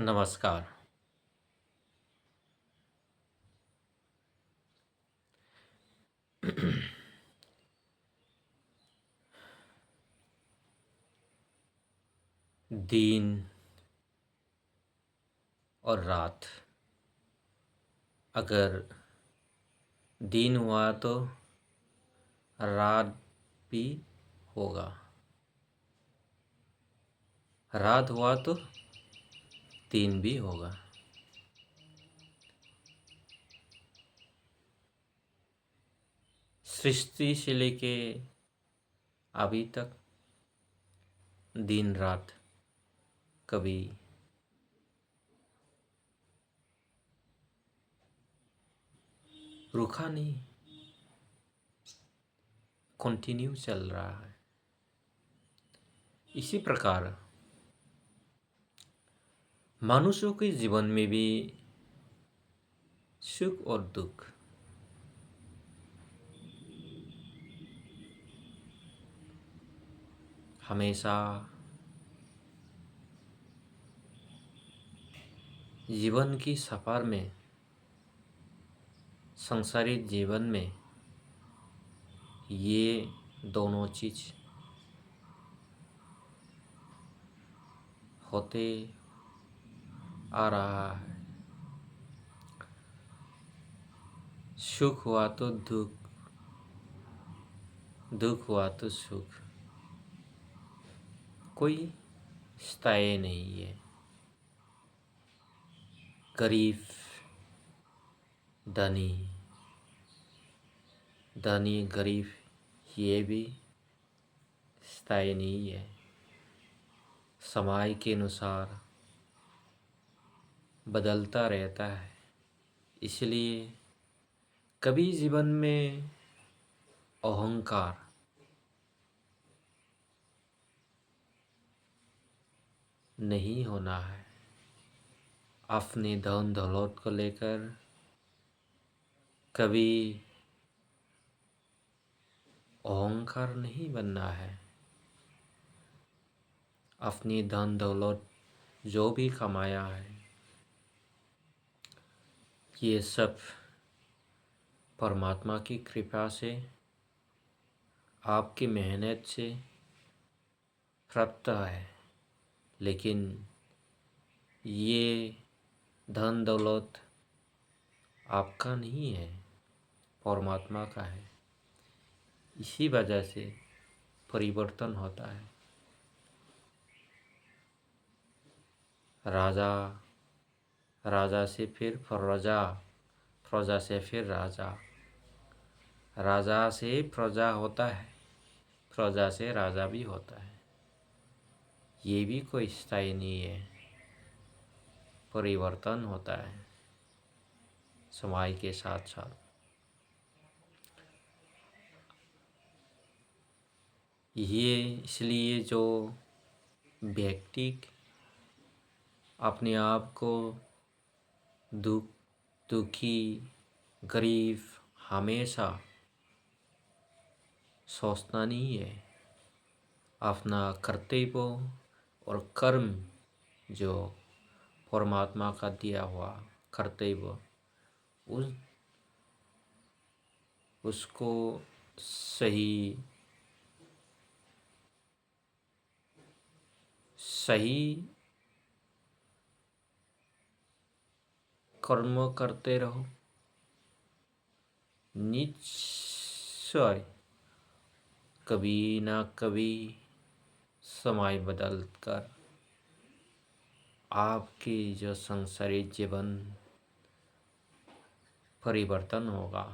नमस्कार। दिन और रात, अगर दिन हुआ तो रात भी होगा, रात हुआ तो दिन भी होगा। सृष्टि से लेके अभी तक दिन रात कभी रुका नहीं, कंटिन्यू चल रहा है। इसी प्रकार मनुष्यों के जीवन में भी सुख और दुख हमेशा जीवन की सफर में, संसारिक जीवन में ये दोनों चीज होते आ रहा है। सुख हुआ तो दुख, दुख हुआ तो सुख, कोई स्थायी नहीं है। गरीब, धनी, धनी गरीब, ये भी स्थायी नहीं है। समय के अनुसार बदलता रहता है। इसलिए कभी जीवन में अहंकार नहीं होना है। अपने धन दौलत को लेकर कभी अहंकार नहीं बनना है। अपनी धन दौलत जो भी कमाया है, ये सब परमात्मा की कृपा से, आपकी मेहनत से प्राप्त है। लेकिन ये धन दौलत आपका नहीं है, परमात्मा का है। इसी वजह से परिवर्तन होता है। राजा, राजा से फिर प्रजा, प्रजा से फिर राजा, राजा से प्रजा होता है, प्रजा से राजा भी होता है। ये भी कोई स्थायी नहीं है, परिवर्तन होता है समय के साथ साथ। ये इसलिए जो व्यक्ति अपने आप को दुख, दुखी, गरीब हमेशा सोचना नहीं है। अपना कर्तव्य और कर्म, जो परमात्मा का दिया हुआ कर्तव्य, उस उसको सही सही कर्म करते रहो। निश्चय कभी ना कभी समय बदल कर आपकी जो संसारिक जीवन परिवर्तन होगा।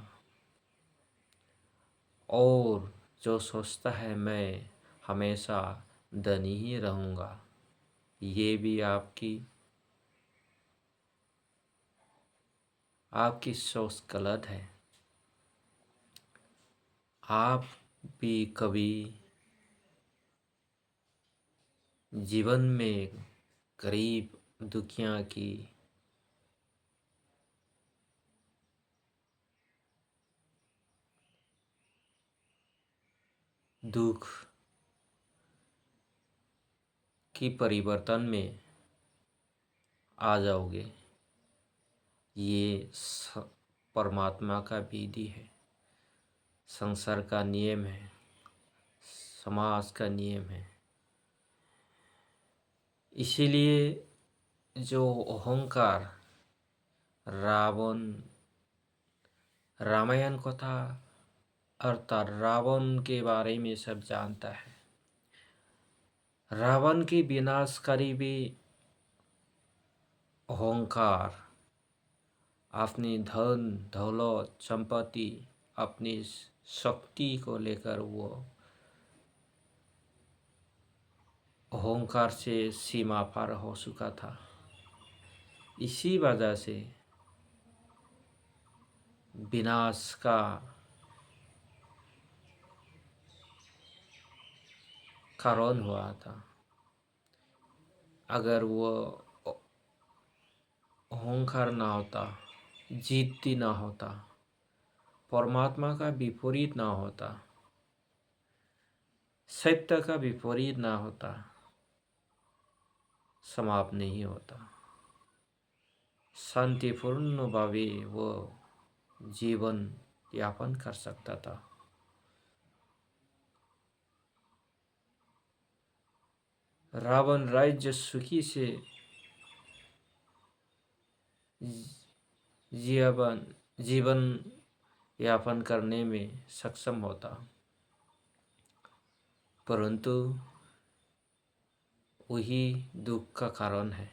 और जो सोचता है मैं हमेशा धनी ही रहूँगा, ये भी आपकी सोच गलत है। आप भी कभी जीवन में गरीब दुखिया की दुख की परिवर्तन में आ जाओगे। ये परमात्मा का विधि है, संसार का नियम है, समाज का नियम है। इसीलिए जो अहंकार रावण रामायण कथा अर्थात रावण के बारे में सब जानता है। रावण की विनाशकारी भी अहंकार, अपनी धन दौलत संपत्ति, अपनी शक्ति को लेकर वो अहंकार से सीमा पार हो चुका था। इसी वजह से विनाश का कारण हुआ था। अगर वो अहंकार ना होता, जीतती ना होता, परमात्मा का विपरीत ना होता, सत्य का विपरीत ना होता, समाप्त नहीं होता, शांतिपूर्ण भावे वो जीवन यापन कर सकता था। रावण राज्य सुखी से जीवन जीवन यापन करने में सक्षम होता, परंतु वही दुख का कारण है,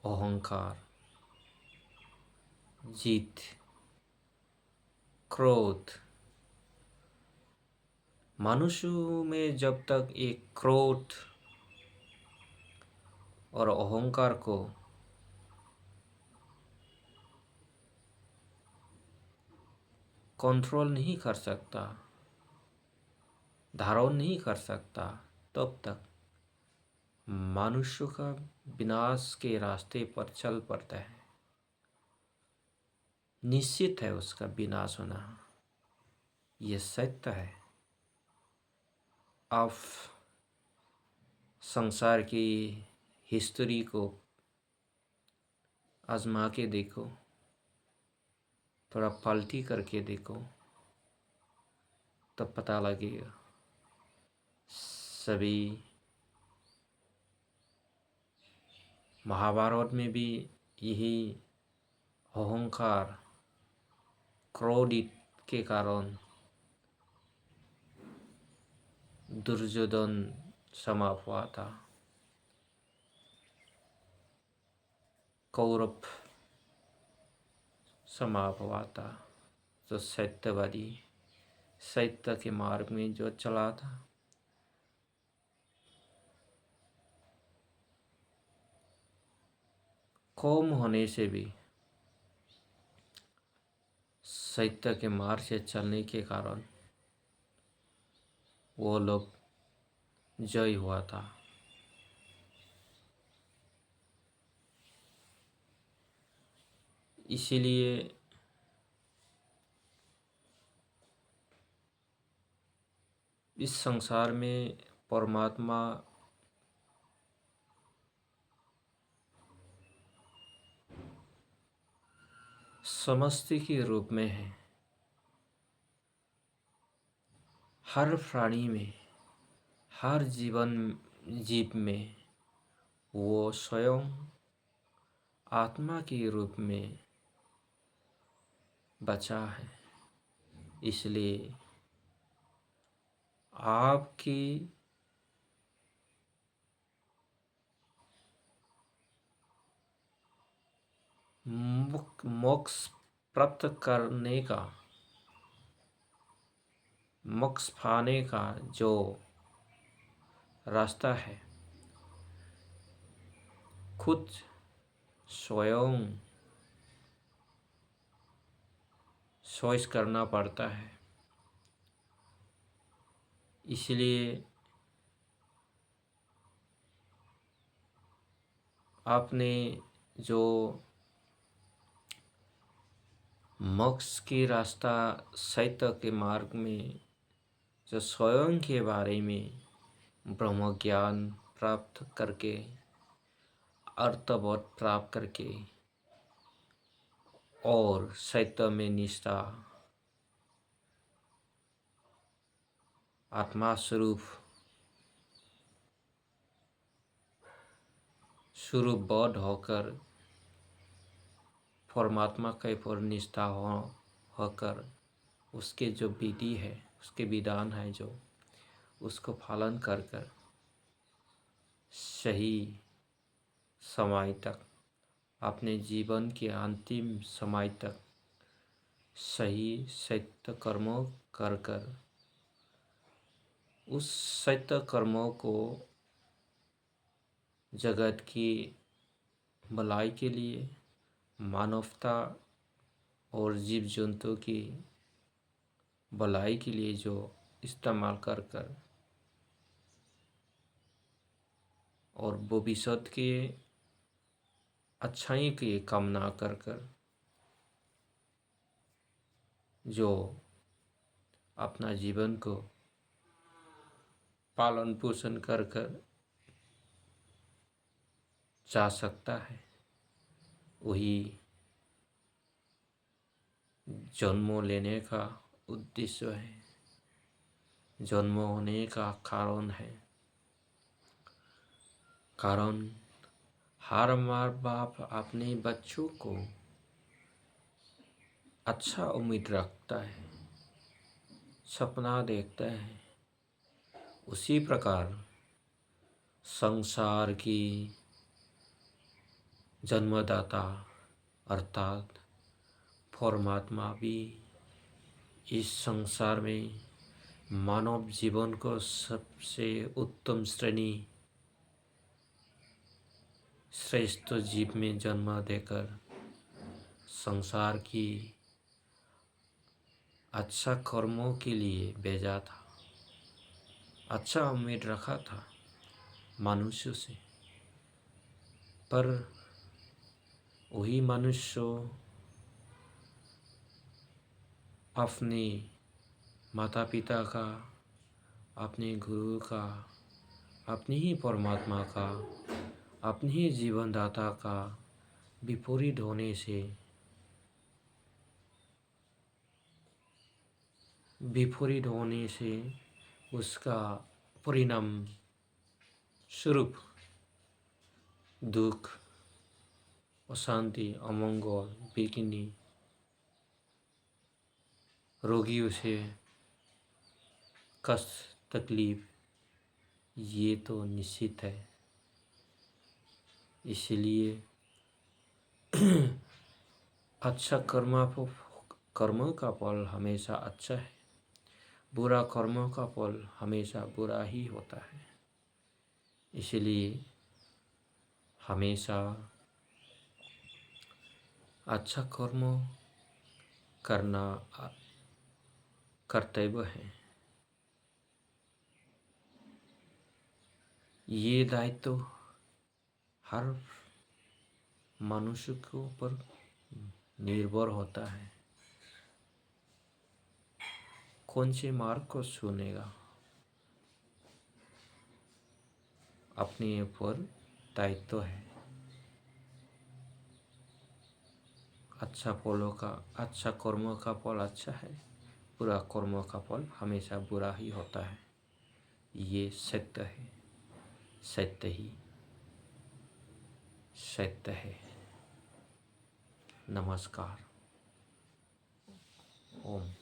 अहंकार, जीत, क्रोध। मनुष्य में जब तक एक क्रोध और अहंकार को कंट्रोल नहीं कर सकता, धारण नहीं कर सकता, तब तक मनुष्य का विनाश के रास्ते पर चल पड़ता है। निश्चित है उसका विनाश होना, ये सत्य है। आप संसार की हिस्ट्री को आजमा के देखो, थोड़ा पलटी करके देखो, तब पता लगेगा। सभी महाभारत में भी यही अहंकार, क्रोधित के कारण दुर्योधन समाप्त हुआ था। कौरव समाप्त हुआ था। जो सत्यवादी, सत्य के मार्ग में जो चला था, कौम होने से भी सत्य के मार्ग से चलने के कारण वो लोग जय हुआ था। इसीलिए इस संसार में परमात्मा समष्टि के रूप में है। हर प्राणी में, हर जीव में वो स्वयं आत्मा के रूप में बचा है। इसलिए आपकी मोक्ष प्राप्त करने का, मोक्ष पाने का जो रास्ता है, खुद स्वयं चॉइस करना पड़ता है। इसलिए आपने जो मोक्ष की रास्ता, सत्य के मार्ग में जो स्वयं के बारे में ब्रह्म ज्ञान प्राप्त करके अर्थबोध प्राप्त करके और सत्य में निष्ठा, आत्मा स्वरूप बोध होकर, परमात्मा के पर निष्ठा होकर उसके जो विधि है, उसके विधान है जो, उसको पालन कर कर सही समय तक, अपने जीवन के अंतिम समय तक सही सत्य कर्मों कर कर उस सत्य कर्मों को जगत की भलाई के लिए, मानवता और जीव जंतु की भलाई के लिए जो इस्तेमाल कर कर और भविष्य के अच्छाई की कामना कर कर जो अपना जीवन को पालन पोषण कर कर जा सकता है, वही जन्म लेने का उद्देश्य है, जन्म होने का कारण है। कारण हर माँ बाप अपने बच्चों को अच्छा उम्मीद रखता है, सपना देखता है। उसी प्रकार संसार की जन्मदाता अर्थात परमात्मा भी इस संसार में मानव जीवन को सबसे उत्तम श्रेणी श्रेष्ठ जीव में जन्म देकर संसार की अच्छा कर्मों के लिए भेजा था, अच्छा उम्मीद रखा था मनुष्य से। पर वही मनुष्य अपने माता पिता का, अपने गुरु का, अपने ही परमात्मा का, अपने ही जीवनदाता का विपरीत होने से उसका परिणाम स्वरूप दुख, अशांति, अमंगल, बेचैनी, रोगियों से कष्ट, तकलीफ, ये तो निश्चित है। इसलिए अच्छा कर्म का फल हमेशा अच्छा है, बुरा कर्मों का फल हमेशा बुरा ही होता है। इसलिए हमेशा अच्छा कर्म करना कर्तव्य है। ये दायित्व तो हर मनुष्य के ऊपर निर्भर होता है, कौन से मार्ग को चुनेगा, अपने ऊपर दायित्व है। अच्छा कर्मों का फल अच्छा है, बुरा कर्मों का फल हमेशा बुरा ही होता है। ये सत्य है, सत्य ही सत्य है। नमस्कार। ओम।